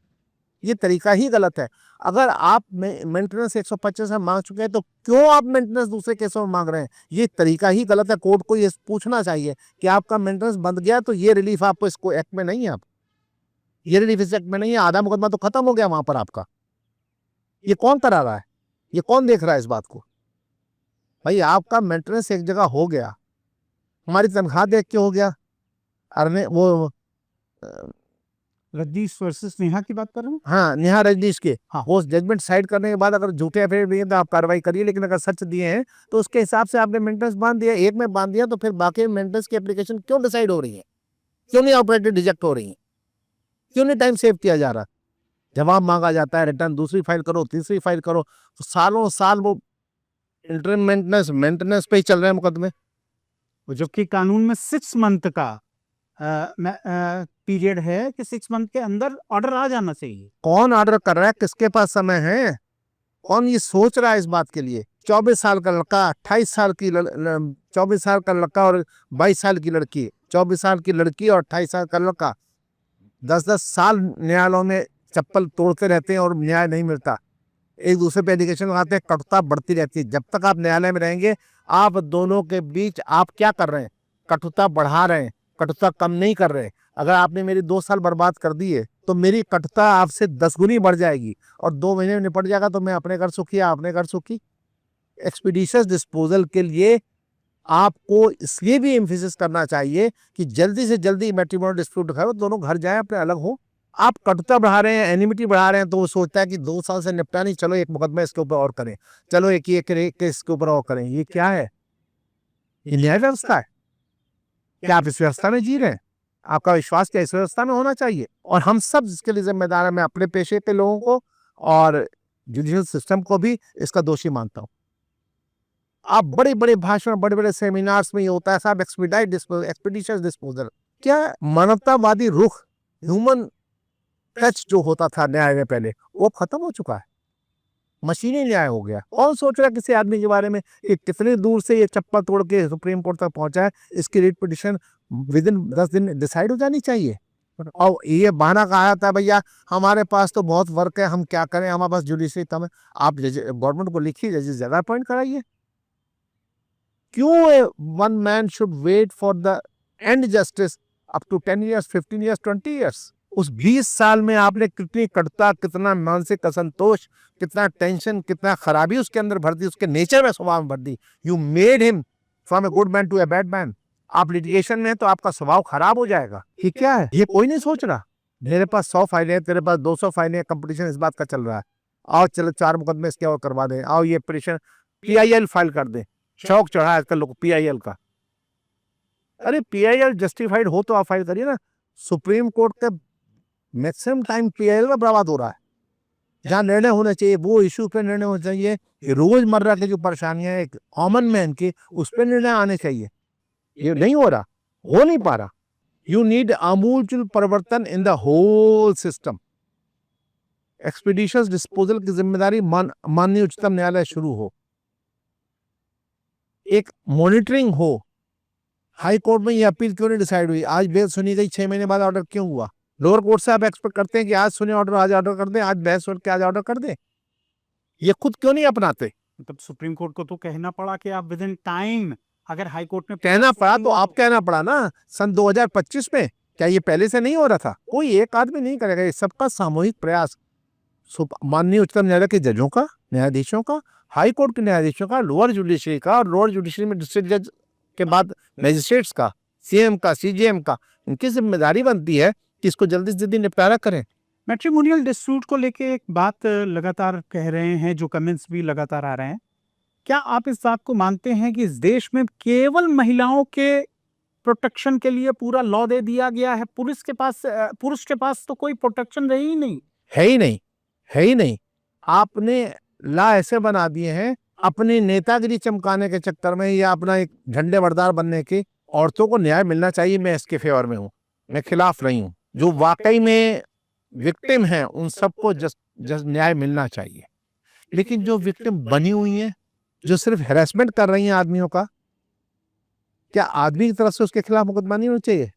ये तरीका ही गलत है। अगर आप मेंटेनेंस 125 में मांग चुके हैं तो क्यों आप मेंटेनेंस दूसरे केसों में मांग रहे हैं? ये तरीका ही गलत है। कोर्ट को ये पूछना चाहिए कि आपका मेंटेनेंस बंद गया तो ये रिलीफ आपको इसको एक्ट में नहीं है, आप ये रिलीफ इस एक्ट में नहीं है, आधा मुकदमा तो खत्म हो गया वहां पर आपका। ये कौन करा रहा है? ये कौन देख रहा है इस बात को? भाई आपका मेंटेनेंस एक जगह हो गया, हमारी तनख्वाह देख के हो गया। अरे वो रजनीश वर्सेस नेहा की बात कर रहे हैं। हाँ, नेहा रजनीश के, हाँ। वो जजमेंट साइड करने के बाद अगर झूठे एफिडेविट दिए तो आप कार्रवाई करिए, लेकिन अगर सच दिए हैं तो उसके हिसाब से आपने मेंटेनेंस बांध दिया, एक में बांध दिया, तो फिर बाकी मेंटेनेंस की एप्लीकेशन क्यों डिसाइड हो रही है? क्यों नहीं ऑपरेटेड रिजेक्ट हो रही है? क्यों नहीं टाइम सेव किया जा रहा? जवाब मांगा जाता है, रिटर्न दूसरी फाइल करो, तीसरी फाइल करो, तो सालों साल वो इंटरम मेंटेनेंस पे ही चल रहे हैं मुकदमे। जबकि कानून में 6 मंथ का पीरियड है कि 6 मंथ के अंदर ऑर्डर आ जाना चाहिए। कौन ऑर्डर कर रहा है? किसके पास समय है? कौन ये सोच रहा है इस बात के लिए? 24 साल का लड़का, 28 साल की 24 साल का लड़का और 22 साल की लड़की, 24 साल की लड़की और 28 साल का लड़का 10-10 साल न्यायालयों में चप्पल तोड़ते रहते हैं और न्याय नहीं मिलता। एक दूसरे पे एलिगेशन लगाते हैं, कटुता बढ़ती रहती है। जब तक आप न्यायालय में रहेंगे, आप दोनों के बीच आप क्या कर रहे हैं? कटुता बढ़ा रहे हैं, कटुता कम नहीं कर रहे। अगर आपने मेरी 2 साल बर्बाद कर दिए तो मेरी कटुता आपसे 10 गुनी बढ़ जाएगी, और 2 महीने में निपट जाएगा, तो मैं अपने घर सुखी, आपने घर सुखी। एक्सपीडिशियस डिस्पोजल के लिए आपको इसलिए भी एम्फेसिस करना चाहिए कि जल्दी से जल्दी मैट्रिमोनियल डिस्प्यूट है, दोनों घर जाए, अपने अलग हो। आप कटुता बढ़ा रहे हैं, एनिमिटी बढ़ा रहे हैं, तो वो सोचता है कि 2 साल से निपटा नहीं, चलो एक मुकदमा इसके ऊपर और करें, चलो एक केस के ऊपर और करें। ये क्या है? ये न्याय व्यवस्था है? क्या आप इस व्यवस्था में जी रहे हैं? आपका विश्वास क्या इस व्यवस्था में होना चाहिए? और हम सब इसके लिए जिम्मेदार हैं। मैं अपने पेशे के लोगों को और जुडिशियल सिस्टम को भी इसका दोषी मानता हूँ। आप बड़े बड़े भाषण, बड़े बड़े सेमिनार्स में ये होता है साहब, एक्सपीडिशियस डिस्पोजल। क्या मानवतावादी रुख, ह्यूमन टच जो होता था न्याय में पहले, वो खत्म हो चुका है। मशीनी न्याय हो गया। कौन सोच रहा है किसी आदमी के बारे में कि कितने दूर से ये चप्पल तोड़ के सुप्रीम कोर्ट तक पहुंचा है? इसकी रिट पिटिशन विद इन 10 दिन डिसाइड हो जानी चाहिए। और ये बहाना कहा था, भैया हमारे पास तो बहुत वर्क है, हम क्या करें, हमारे पास जुडिशरी कम है। आप गवर्नमेंट को लिखिए, जजेस ज्यादा अपॉइंट कराइए। क्यों one man should wait for the end justice up to 10 years, 15 years, 20 years? उस 20 साल में आपने कितनी कटुता, कितना मानसिक असंतोष, कितना टेंशन, कितना खराबी उसके अंदर भर दी, उसके नेचर में, स्वभाव में भर दी। You made him from a good man to a bad man. आप लिटिगेशन में तो आपका स्वभाव खराब हो जाएगा। ये क्या है? ये कोई नहीं सोच रहा। मेरे पास 100 फाइलें, तेरे पास 200 फाइलें, कंपटीशन इस बात का चल रहा है। आओ चलो 4 मुकदमे इसके और करवा दें, आओ ये पिटीशन PIL फाइल कर दें। शौक चढ़ा है आजकल लोग PIL का। अरे PIL जस्टिफाइड हो तो आप फाइल करिए ना। सुप्रीम कोर्ट के मैक्सिमम टाइम पीआईएल में बर्बाद हो रहा है। जहाँ निर्णय होना चाहिए वो इशू पे निर्णय होना चाहिए, रोजमर्रा की जो परेशानियां एक कॉमन मैन की, उस पर निर्णय आने चाहिए। ये नहीं हो रहा, हो नहीं पा रहा। यू नीड आमूलचूल परिवर्तन in the whole system. Expeditious disposal की जिम्मेदारी माननीय उच्चतम न्यायालय शुरू हो, एक मॉनिटरिंग हो। हाई कोर्ट में ये अपील क्यों नहीं डिसाइड हुई? आज बेल सुनी गई, 6 महीने बाद ऑर्डर क्यों हुआ? लोअर कोर्ट से आप एक्सपेक्ट करते हैं कि आज सुने ऑर्डर आज ऑर्डर कर दें, आज बहस सुन के आज ऑर्डर कर दें। ये खुद क्यों नहीं अपनाते? मतलब सुप्रीम कोर्ट को तो कहना पड़ा कि आप विद इन टाइम, अगर हाई कोर्ट में कहना पड़ा तो आप कहना पड़ा ना सन 2025 में। क्या ये पहले से नहीं हो रहा था? कोई एक आदमी नहीं करेगा, ये सबका सामूहिक प्रयास, माननीय उच्चतम न्यायालय के जजों का, न्यायाधीशों का, हाई कोर्ट के न्यायाधीशों का, लोअर जुडिशरी का, और लोअर जुडिशरी में डिस्ट्रिक्ट जज के बाद मैजिस्ट्रेट्स का, सीएम का, सीजेएम का। इनकी जिम्मेदारी बनती है कि इसको जल्दी से जल्दी निपटारा करें। मैट्रिमोनियल डिस्प्यूट को लेके एक बात लगातार कह रहे हैं, जो कमेंट्स भी लगातार आ रहे हैं, क्या आप इस बात को मानते हैं कि इस देश में केवल महिलाओं के प्रोटेक्शन के लिए पूरा लॉ दे दिया गया है? पुरुष के पास तो कोई प्रोटेक्शन रही ही नहीं। है ही नहीं, है ही नहीं। आपने लॉ ऐसे बना दिए हैं अपनी नेतागिरी चमकाने के चक्कर में, या अपना एक झंडे बरदार बनने के। औरतों को न्याय मिलना चाहिए, मैं इसके फेवर में हूँ, मैं खिलाफ नहीं हूँ। जो वाकई में विक्टिम हैं उन सबको जस्ट न्याय मिलना चाहिए। लेकिन जो विक्टिम बनी हुई हैं, जो सिर्फ हैरेसमेंट कर रही हैं आदमियों का, क्या आदमी की तरफ से उसके खिलाफ मुकदमा नहीं होना चाहिए?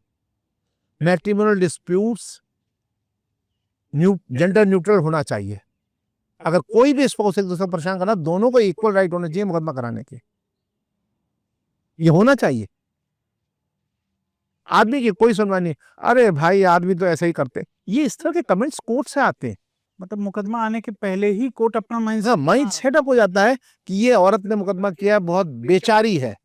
मैट्रिमोनियल डिस्प्यूट्स जेंडर न्यूट्रल होना चाहिए। अगर कोई भी स्पाउस एक दूसरे को परेशान करना, दोनों को इक्वल राइट होना चाहिए मुकदमा कराने के। ये होना चाहिए। आदमी की कोई सुनवाई नहीं, अरे भाई आदमी तो ऐसे ही करते, ये इस तरह के कमेंट्स कोर्ट से आते हैं। मतलब मुकदमा आने के पहले ही कोर्ट अपना माइंड सेटअप हो जाता है कि ये औरत ने मुकदमा किया, बहुत बेचारी है।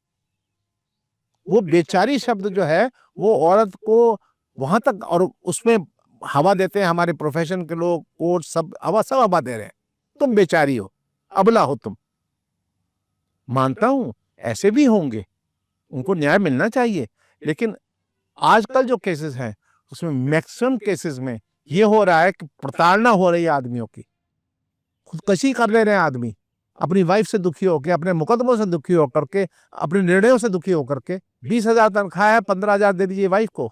वो बेचारी शब्द जो है वो औरत को वहां तक, और उसमें हवा देते हैं हमारे प्रोफेशन के लोग, कोर्ट, सब हवा दे रहे हैं, तुम बेचारी हो, अबला हो तुम। मानता हूं ऐसे भी होंगे, उनको न्याय मिलना चाहिए। लेकिन आजकल जो केसेस हैं उसमें मैक्सिमम केसेस में ये हो रहा है कि प्रताड़ना हो रही है आदमियों की, खुदकशी कर ले रहे हैं आदमी, अपनी वाइफ से दुखी होकर, अपने मुकदमों से दुखी होकर के, अपने निर्णयों से दुखी होकर के। 20,000 तनख्वाह है, 15,000 दे दीजिए वाइफ को।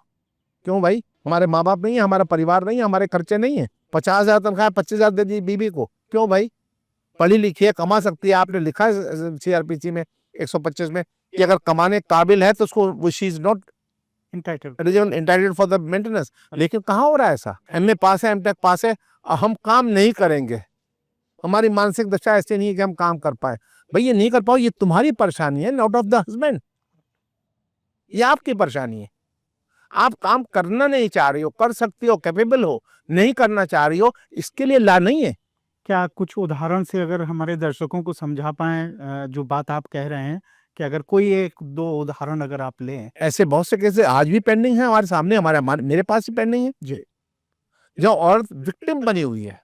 क्यों भाई? हमारे माँ बाप नहीं है, हमारा परिवार नहीं है, हमारे खर्चे नहीं है। 50,000 तनख्वाह, 25,000 दे दीजिए बीबी को। क्यों भाई? पढ़ी लिखी है, कमा सकती है। आपने लिखा है सीआरपीसी में 125 में कि अगर कमाने काबिल है तो उसको, she is not entitled for the maintenance. लेकिन कहाँ हो रहा है ऐसा? एमए पास है, एमटेक पास है, हम काम नहीं करेंगे, हमारी मानसिक दशा ऐसी नहीं है कि हम काम कर पाए। भाई ये नहीं कर पाओ, ये तुम्हारी परेशानी है, नॉट ऑफ द हस्बैंड। ये आपकी परेशानी है। आप काम करना नहीं चाह रही हो, कर सकती हो, कैपेबल हो, नहीं करना चाह रही हो, इसके लिए ला नहीं है। क्या कुछ उदाहरण से अगर हमारे दर्शकों को समझा पाए जो बात आप कह रहे हैं, कि अगर कोई एक दो उदाहरण अगर आप लें? ऐसे बहुत से केसेस आज भी पेंडिंग है हमारे सामने, मेरे पास ही पेंडिंग है जी, जो औरत विक्टिम बनी हुई है,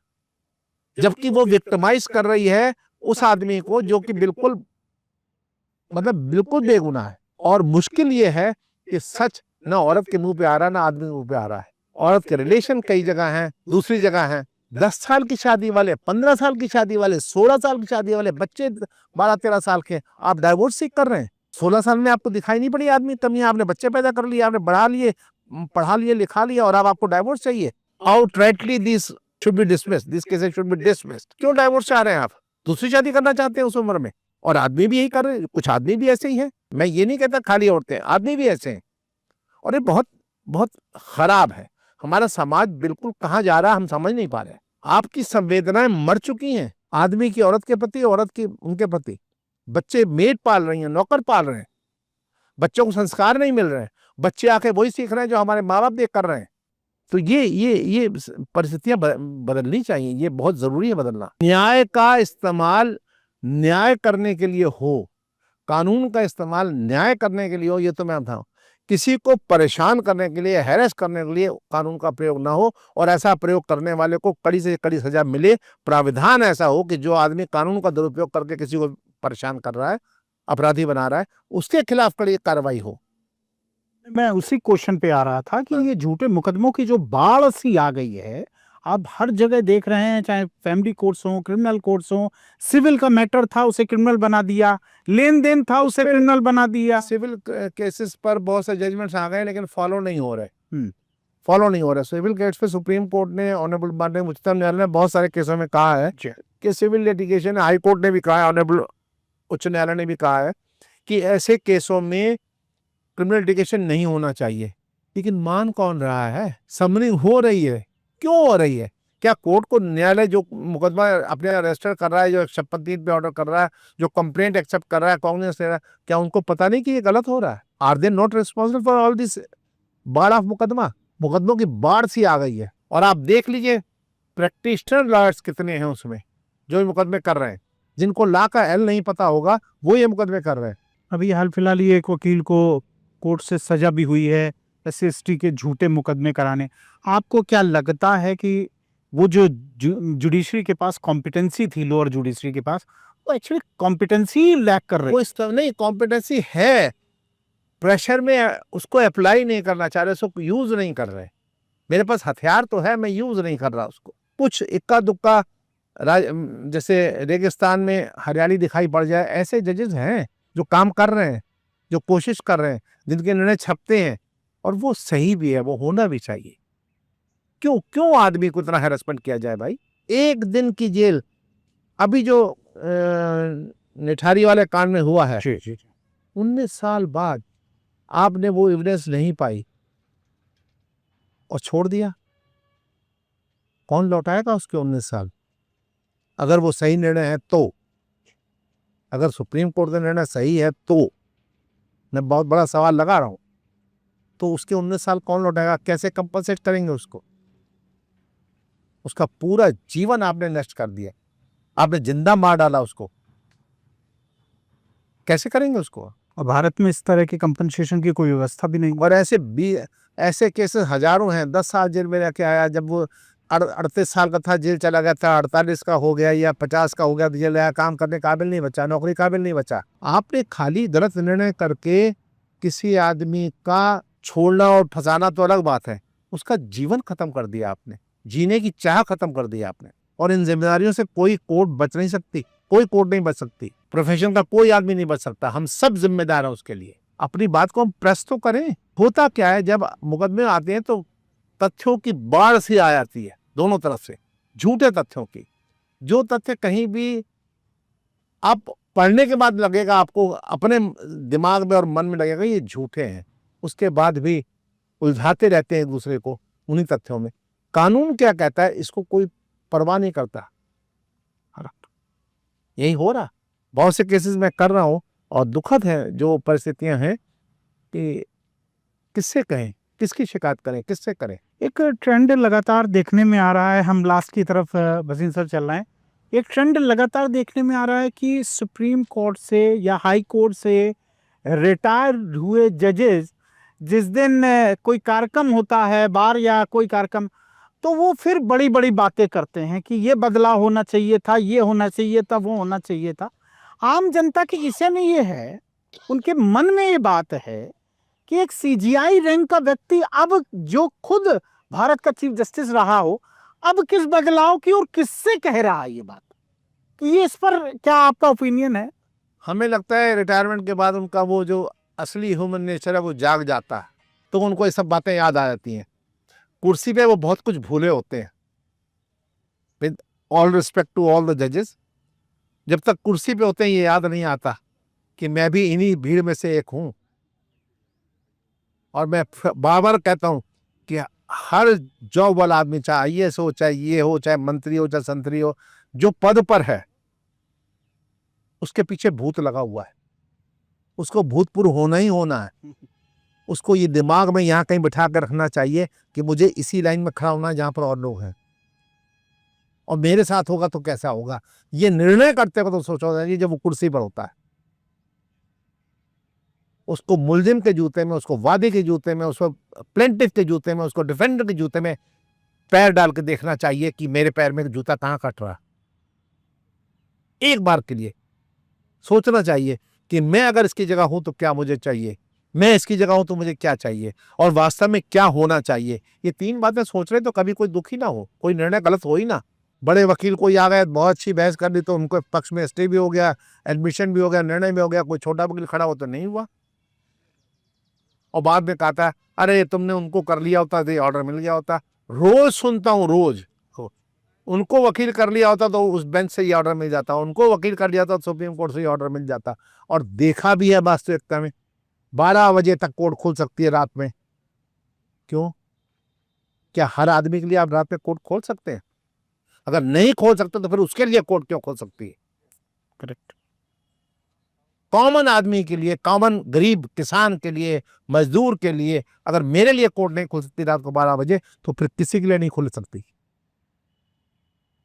जबकि वो विक्टिमाइज कर रही है उस आदमी को जो कि बिल्कुल, मतलब बिल्कुल बेगुनाह है। और मुश्किल ये है कि सच ना औरत के मुंह पे आ रहा, ना आदमी के मुंह पे आ रहा है। औरत के रिलेशन कई जगह हैं, दूसरी जगह हैं। 10 साल की शादी वाले, 15 साल की शादी वाले, 16 साल की शादी वाले बच्चे, 12-13 साल के, आप डाइवोर्स सीख कर रहे हैं। 16 साल में आपको दिखाई नहीं पड़ी आदमी कमी, आपने बच्चे पैदा कर लिए, आपने बढ़ा लिए, पढ़ा लिए, लिखा लिया, और अब आपको डाइवोर्स चाहिए। Outrightly this should be dismissed, this cases should be dismissed. क्यों डाइवोर्स चाह रहे हैं आप? दूसरी शादी करना चाहते हैं उस उम्र में। और आदमी भी यही कर रहे हैं, कुछ आदमी भी ऐसे ही हैं। मैं ये नहीं कहता खाली औरतें, आदमी भी ऐसे हैं। और ये बहुत बहुत खराब है। हमारा समाज बिल्कुल कहाँ जा रहा है हम समझ नहीं पा रहे। आपकी संवेदनाएं मर चुकी हैं, आदमी की औरत के प्रति, औरत की उनके प्रति। बच्चे मेड पाल रही हैं, नौकर पाल रहे हैं, बच्चों को संस्कार नहीं मिल रहे हैं, बच्चे आके वही सीख रहे हैं जो हमारे माँ बाप देख कर रहे हैं। तो ये परिस्थितियां बदलनी चाहिए, ये बहुत जरूरी है बदलना। न्याय का इस्तेमाल न्याय करने के लिए हो, कानून का इस्तेमाल न्याय करने के लिए हो, ये तो मैं बताऊं। किसी को परेशान करने के लिए, हैरेस करने के लिए कानून का प्रयोग ना हो, और ऐसा प्रयोग करने वाले को कड़ी से कड़ी सजा मिले। प्राविधान ऐसा हो कि जो आदमी कानून का दुरुपयोग करके किसी को परेशान कर रहा है, अपराधी बना रहा है, उसके खिलाफ कड़ी कार्रवाई हो। मैं उसी क्वेश्चन पे आ रहा था कि ये झूठे मुकदमों की जो बाढ़ सी आ गई है, आप हर जगह देख रहे हैं, चाहे फैमिली कोर्ट्स हों, क्रिमिनल कोर्ट्स हों, सिविल का मैटर था उसे क्रिमिनल बना दिया, लेन-देन था उसे क्रिमिनल बना दिया। सिविल केसेस पर बहुत से जजमेंट्स आ गए लेकिन फॉलो नहीं हो रहे। हुँ। फॉलो नहीं हो रहा। सिविल केस पे सुप्रीम कोर्ट ने, ऑनरेबल माननीय उच्चतम न्यायालय ने बहुत सारे केसों में कहा है जी। कि सिविल लिटिगेशन, हाई कोर्ट ने भी कहा है, ऑनरेबल उच्च न्यायालय ने भी कहा है कि ऐसे केसों में क्रिमिनल लिटिगेशन नहीं होना चाहिए। लेकिन मान कौन रहा है? समनिंग हो रही है। क्यों हो रही है? क्या कोर्ट को, न्यायालय जो मुकदमा अपने रजिस्टर कर रहा है, जो शपथ पे ऑर्डर कर रहा है, जो कंप्लेंट एक्सेप्ट कर रहा है, कॉग्निजेंस ले रहा है, क्या उनको पता नहीं कि ये गलत हो रहा है? Are they not responsible for all this बाढ़ ऑफ मुकदमा? मुकदमों की बाढ़ सी आ गई है। और आप देख लीजिए प्रैक्टिशनर लॉयर्स कितने हैं उसमें जो ये मुकदमे कर रहे हैं। जिनको ला का एल नहीं पता होगा वो ये मुकदमे कर रहे हैं। अभी हाल फिलहाल ही एक वकील को कोर्ट से सजा भी हुई है एससी/एसटी के झूठे मुकदमे कराने। आपको क्या लगता है कि वो जो जुडिशरी के पास कॉम्पिटेंसी थी, लोअर जुडिशरी के पास, वो एक्चुअली कॉम्पिटेंसी लैक कर रही वो इस तरह नहीं, कॉम्पिटेंसी है, प्रेशर में उसको अप्लाई नहीं करना चाह रहे, उसको यूज नहीं कर रहे। मेरे पास हथियार तो है, मैं यूज नहीं कर रहा उसको। कुछ इक्का दुक्का जैसे रेगिस्तान में हरियाली दिखाई पड़ जाए, ऐसे जजेस हैं जो काम कर रहे हैं, जो कोशिश कर रहे हैं, जिनके निर्णय छपते हैं और वो सही भी है, वो होना भी चाहिए। क्यों क्यों आदमी को इतना हैरेसमेंट किया जाए भाई? एक दिन की जेल। अभी जो निठारी वाले कांड में हुआ है, जी, जी। 19 साल बाद आपने वो एविडेंस नहीं पाई और छोड़ दिया। कौन लौटाएगा उसके 19 साल? अगर वो सही निर्णय है तो, अगर सुप्रीम कोर्ट का निर्णय सही है तो, मैं बहुत बड़ा सवाल लगा रहा हूं, तो उसके 19 साल कौन लौटाएगा? कैसे कंपनसेट करेंगे उसको? उसका पूरा जीवन आपने नष्ट कर दिया, आपने जिंदा मार डाला उसको, कैसे करेंगे उसको? और भारत में इस तरह की कंपनसेशन की कोई व्यवस्था भी नहीं। और ऐसे केसेस हजारों हैं। 10 साल जेल में रह के आया, जब वो 38 साल का था जेल चला गया था, 48 का हो गया या 50 का हो गया तो जेल आया, काम करने काबिल नहीं बचा, नौकरी काबिल नहीं बचा। आपने खाली गलत निर्णय करके किसी आदमी का छोड़ना और फंसाना तो अलग बात है, उसका जीवन खत्म कर दिया आपने, जीने की चाह खत्म कर दी आपने। और इन जिम्मेदारियों से कोई कोर्ट बच नहीं सकती, कोई कोर्ट नहीं बच सकती, प्रोफेशन का कोई आदमी नहीं बच सकता। हम सब जिम्मेदार हैं उसके लिए। अपनी बात को हम प्रेस तो करें। होता क्या है, जब मुकदमे आते हैं तो तथ्यों की बाढ़ सी आ जाती है दोनों तरफ से, झूठे तथ्यों की। जो तथ्य कहीं भी आप पढ़ने के बाद लगेगा, आपको अपने दिमाग में और मन में लगेगा ये झूठे हैं, उसके बाद भी उलझाते रहते हैं एक दूसरे को उन्हीं तथ्यों में। कानून क्या कहता है इसको कोई परवाह नहीं करता। यही हो रहा, बहुत से केसेस में कर रहा हूं और दुखद है जो परिस्थितियां हैं कि किससे कहें, किसकी शिकायत करें, किससे करें। एक ट्रेंड लगातार देखने में आ रहा है, हम लास्ट की तरफ भसीन सर चल रहे हैं। एक ट्रेंड लगातार देखने में आ रहा है कि सुप्रीम कोर्ट से या हाई कोर्ट से रिटायर हुए जजेस जिस दिन कोई कार्यक्रम होता है, बार या कोई कार्यक्रम, तो वो फिर बड़ी-बड़ी बातें करते हैं कि ये बदलाव होना चाहिए था, ये होना चाहिए था, वो होना चाहिए था। आम जनता के विषय में ये है, उनके मन में ये बात है कि एक सीजीआई रैंक का व्यक्ति अब जो खुद भारत का चीफ जस्टिस रहा हो, अब किस बदलाव की और किससे कह रहा है ये बात? कि ये, इस पर क्या आपका ओपिनियन है? हमें लगता है रिटायरमेंट के बाद उनका वो जो असली ह्यूमन नेचर है वो जाग जाता है, तो उनको ये सब बातें याद आ जाती हैं। कुर्सी पे वो बहुत कुछ भूले होते हैं। With all respect to all the जजेस, जब तक कुर्सी पे होते हैं ये याद नहीं आता कि मैं भी इन्हीं भीड़ में से एक हूं। और मैं बार बार कहता हूं कि हर जॉब वाला आदमी, चाहे IAS हो, चाहे ये हो, चाहे मंत्री हो, चाहे संतरी हो, जो पद पर है उसके पीछे भूत लगा हुआ है, उसको भूतपूर्व होना ही होना है। उसको ये दिमाग में यहाँ कहीं बिठा कर रखना चाहिए कि मुझे इसी लाइन में खड़ा होना है जहां पर और लोग हैं, और मेरे साथ होगा तो कैसा होगा। ये निर्णय करते वक्त तो सोचा जाए जब वो कुर्सी पर होता है, उसको मुलजिम के जूते में, उसको वादी के जूते में, उसको प्लेंटिफ के जूते में, उसको डिफेंडर के जूते में पैर डाल के देखना चाहिए कि मेरे पैर में जूता कहाँ कट रहा। एक बार के लिए सोचना चाहिए कि मैं अगर इसकी जगह हूं तो क्या मुझे चाहिए। मैं इसकी जगह हूं तो मुझे क्या चाहिए और वास्तव में क्या होना चाहिए। ये 3 बातें सोच रहे तो कभी कोई दुखी ना हो, कोई निर्णय गलत हो ही ना। बड़े वकील कोई आ गए, बहुत अच्छी बहस कर ली तो उनको पक्ष में स्टे भी हो गया, एडमिशन भी हो गया, निर्णय भी हो गया, कोई छोटा वकील खड़ा हो तो नहीं हुआ। और बाद में कहता है अरे तुमने उनको कर लिया होता तो ऑर्डर मिल गया होता। रोज सुनता हूँ, रोज उनको वकील कर लिया होता तो उस बेंच से ये ऑर्डर मिल जाता, उनको वकील कर लिया था तो सुप्रीम कोर्ट से ये ऑर्डर मिल जाता। और देखा भी है वास्तविकता में 12 बजे तक कोर्ट खुल सकती है रात में। क्यों? क्या हर आदमी के लिए आप रात में कोर्ट खोल सकते हैं? अगर नहीं खोल सकते तो फिर उसके लिए कोर्ट क्यों खोल सकती है? करेक्ट। कॉमन आदमी के लिए, कॉमन गरीब किसान के लिए, मजदूर के लिए अगर मेरे लिए कोर्ट नहीं खुल सकती रात को 12 बजे तो फिर किसी के लिए नहीं खुल सकती।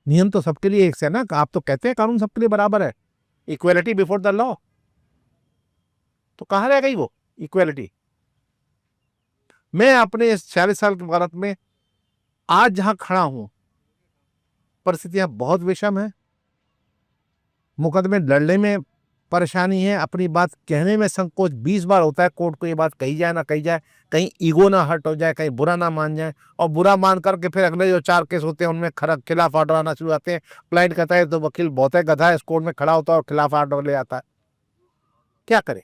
नियम तो सबके लिए एक से है ना। आप तो कहते हैं कानून सबके लिए बराबर है, इक्वेलिटी बिफोर द लॉ, तो कहां रह गई वो इक्वेलिटी? मैं अपने इस 40 साल के भारत में आज जहां खड़ा हूं, परिस्थितियां बहुत विषम है, मुकदमे लड़ने में परेशानी है, अपनी बात कहने में संकोच 20 बार होता है। कोर्ट को ये बात कही जाए ना कही जाए, कहीं ईगो ना हर्ट हो जाए, कहीं बुरा ना मान जाए, और बुरा मान करके फिर अगले जो 4 केस होते हैं उनमें खिलाफ ऑर्डर आना शुरू होते हैं। क्लाइंट कहता है तो वकील बहुत है गधा है, इस कोर्ट में खड़ा होता है और खिलाफ ऑर्डर ले आता है। क्या करे?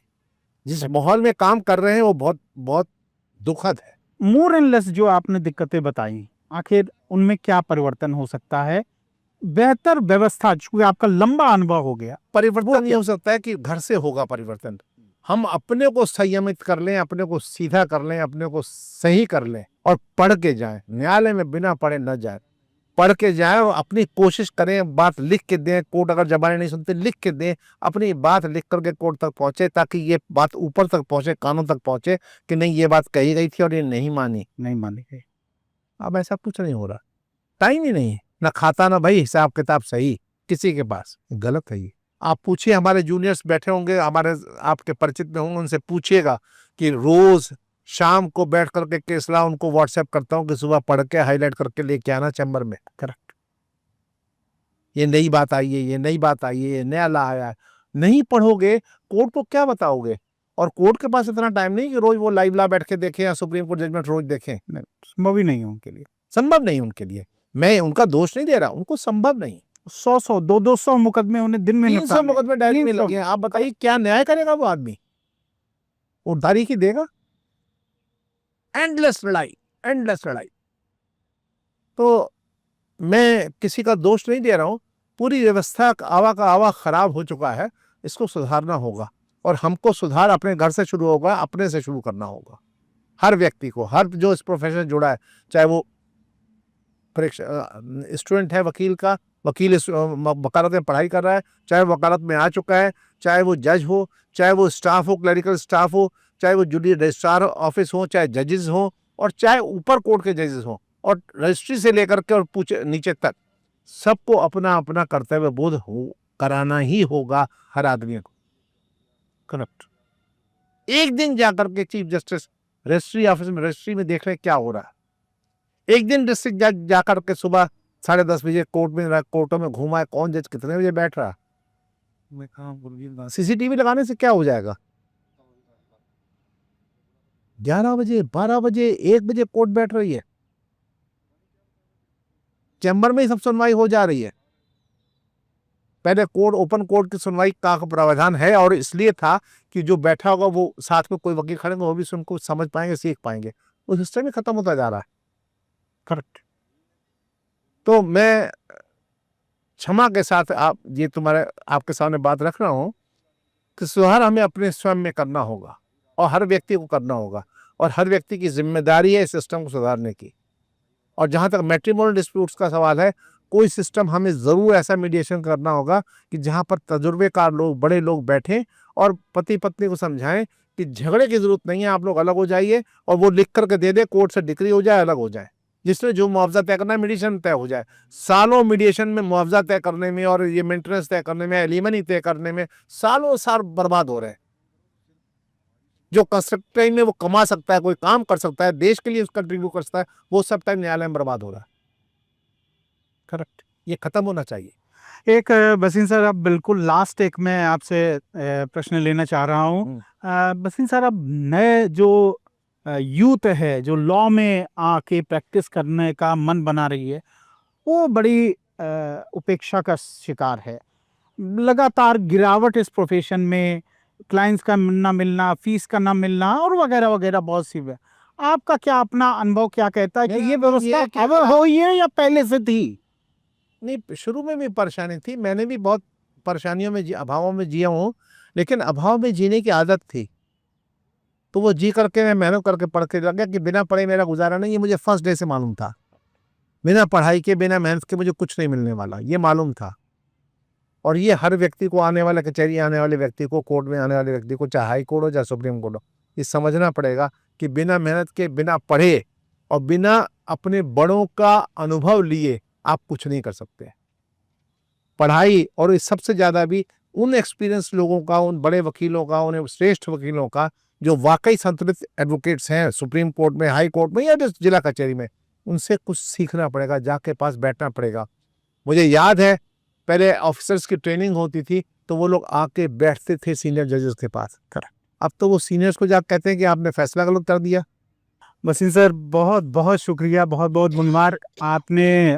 जिस माहौल में काम कर रहे हैं वो बहुत बहुत दुखद है। मोर एंड लेस जो आपने दिक्कतें बताई, आखिर उनमें क्या परिवर्तन हो सकता है? बेहतर व्यवस्था, चूंकि आपका लंबा अनुभव हो गया, परिवर्तन ये हो सकता है कि घर से होगा परिवर्तन। हम अपने को संयमित कर लें, अपने को सीधा कर लें, अपने को सही कर लें और पढ़ के जाएं। न्यायालय में बिना पढ़े न जाए, पढ़ के जाएं और अपनी कोशिश करें, बात लिख के दें। कोर्ट अगर जबानी नहीं सुनते लिख के दें, अपनी बात लिख करके कोर्ट तक पहुंचे, ताकि ये बात ऊपर तक पहुंचे, कानून तक पहुंचे कि नहीं ये बात कही गई थी और ये नहीं मानी गई। अब ऐसा कुछ नहीं हो रहा, टाइम ही नहीं है, ना खाता ना भाई हिसाब किताब सही किसी के पास। गलत है ये। आप पूछिए, हमारे जूनियर्स बैठे होंगे, हमारे आपके परिचित में होंगे, उनसे पूछिएगा कि रोज शाम को बैठ करके केस ला उनको व्हाट्सएप करता हूँ कि सुबह पढ़ के हाईलाइट करके लेके आना चैम्बर में। करेक्ट। ये नई बात आई है, ये नई बात आई है, ये नया ला आया है। नहीं पढ़ोगे कोर्ट को क्या बताओगे? और कोर्ट के पास इतना टाइम नहीं कि रोज वो लाइव ला बैठ के देखें या सुप्रीम कोर्ट जजमेंट रोज देखें। संभव ही नहीं है उनके लिए। संभव नहीं उनके लिए। मैं उनका दोष नहीं दे रहा, उनको संभव नहीं। 100 200 मुकदमे उन्हें दिन में 300 मुकदमे डायरी में लगे हैं। आप बताइए क्या न्याय करेगा वो आदमी? वो तारीख ही देगा। एंडलेस लड़ाई, एंडलेस लड़ाई। तो मैं किसी का दोष नहीं दे रहा हूं, पूरी व्यवस्था का आवा खराब हो चुका है, इसको सुधारना होगा। और हमको सुधार अपने घर से शुरू होगा, अपने से शुरू करना होगा। हर व्यक्ति को, हर जो इस प्रोफेशन से जुड़ा है, चाहे वो स्टूडेंट है वकील का, वकील वकालत में पढ़ाई कर रहा है, चाहे वकालत में आ चुका है, चाहे वो जज हो, चाहे वो स्टाफ हो, क्लरिकल स्टाफ हो, चाहे वो जुडिशियल रजिस्ट्रार ऑफिस हो, चाहे जजेस हो, और चाहे ऊपर कोर्ट के जजेस हो, और रजिस्ट्री से लेकर के और पूछे नीचे तक, सबको अपना अपना कर्तव्य बोध हो कराना ही होगा हर आदमी को। करेक्ट। एक दिन जाकर के चीफ जस्टिस रजिस्ट्री ऑफिस में, रजिस्ट्री में देख रहे क्या हो रहा है। एक दिन डिस्ट्रिक्ट जज जाकर के सुबह 10:30 बजे कोर्टों में घूमा है, कौन जज कितने बजे बैठ रहा। सीसीटीवी लगाने से क्या हो जाएगा? 11 बजे, 12 बजे, 1 बजे कोर्ट बैठ रही है, चैम्बर में ही सब सुनवाई हो जा रही है। पहले कोर्ट, ओपन कोर्ट की सुनवाई का प्रावधान है और इसलिए था कि जो बैठा होगा वो साथ में कोई वकील खड़े वो भी उनको समझ पाएंगे, सीख पाएंगे। उस सिस्टम में खत्म होता जा रहा है। करेक्ट। तो मैं क्षमा के साथ आपके सामने बात रख रहा हूं कि सुधार हमें अपने स्वयं में करना होगा और हर व्यक्ति को करना होगा, और हर व्यक्ति की जिम्मेदारी है इस सिस्टम को सुधारने की। और जहां तक मैट्रिमोनियल डिस्प्यूट्स का सवाल है, कोई सिस्टम हमें जरूर ऐसा मीडिएशन करना होगा कि जहां पर तजुर्बेकार लोग, बड़े लोग बैठें और पति पत्नी को समझाएं कि झगड़े की जरूरत नहीं है, आप लोग अलग हो जाइए, और वो लिख करके दे दे, कोर्ट से डिक्री हो जाए, अलग हो जाए। जिसने जो मुआवजा तय करना है मीडिएशन तय हो जाए। सालों मीडिएशन में मुआवजा तय करने में और ये मेंटेनेंस तय करने में, एलिमनी तय करने में सालों साल बर्बाद हो रहे हैं। जो कंस्ट्रक्टिव में वो कमा सकता है, कोई काम कर सकता है, देश के लिए कंट्रीब्यूट कर सकता है, वो सब टाइम न्यायालय में बर्बाद हो रहा है। करेक्ट। ये खत्म होना चाहिए। एक बसीन सर, अब बिल्कुल लास्ट एक मैं आपसे प्रश्न लेना चाह रहा हूँ। बसीन सर, अब नए जो यूथ है जो लॉ में आके प्रैक्टिस करने का मन बना रही है, वो बड़ी उपेक्षा का शिकार है। लगातार गिरावट इस प्रोफेशन में, क्लाइंट्स का ना मिलना, फीस का ना मिलना और वगैरह वगैरह बहुत सी है। आपका क्या अपना अनुभव क्या कहता है कि ये व्यवस्था अब हुई है या पहले से थी? नहीं, शुरू में भी परेशानी थी, मैंने भी बहुत परेशानियों में अभावों में जिया हूँ, लेकिन अभाव में जीने की आदत थी। तो वो जी करके मैं मेहनत करके पढ़ के लग गया कि बिना पढ़े मेरा गुजारा नहीं, ये मुझे फर्स्ट डे से मालूम था। बिना पढ़ाई के, बिना मेहनत के मुझे कुछ नहीं मिलने वाला, ये मालूम था। और ये हर व्यक्ति को, आने वाले कचहरी आने वाले व्यक्ति को, कोर्ट में आने वाले व्यक्ति को, चाहे हाई कोर्ट हो चाहे सुप्रीम कोर्ट हो, ये समझना पड़ेगा कि बिना मेहनत के, बिना पढ़े और बिना अपने बड़ों का अनुभव लिए आप कुछ नहीं कर सकते। पढ़ाई, और इस सबसे ज़्यादा भी उन एक्सपीरियंस लोगों का, उन बड़े वकीलों का, उन्हें श्रेष्ठ वकीलों का जो वाकई संतुलित एडवोकेट्स हैं सुप्रीम कोर्ट में, हाई कोर्ट में या जिला कचहरी में, उनसे कुछ सीखना पड़ेगा, जाके पास बैठना पड़ेगा। मुझे याद है पहले ऑफिसर्स की ट्रेनिंग होती थी तो वो लोग आके बैठते थे सीनियर जजेस के पास। अब तो वो सीनियर्स को जाकर कहते हैं कि आपने फैसला गलत कर दिया। बसीन सर, बहुत बहुत शुक्रिया, बहुत बहुत धन्यवाद। आपने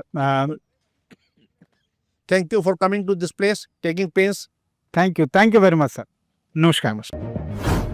thank you for coming to this place, taking pains. Thank you very much sir. नमस्कार।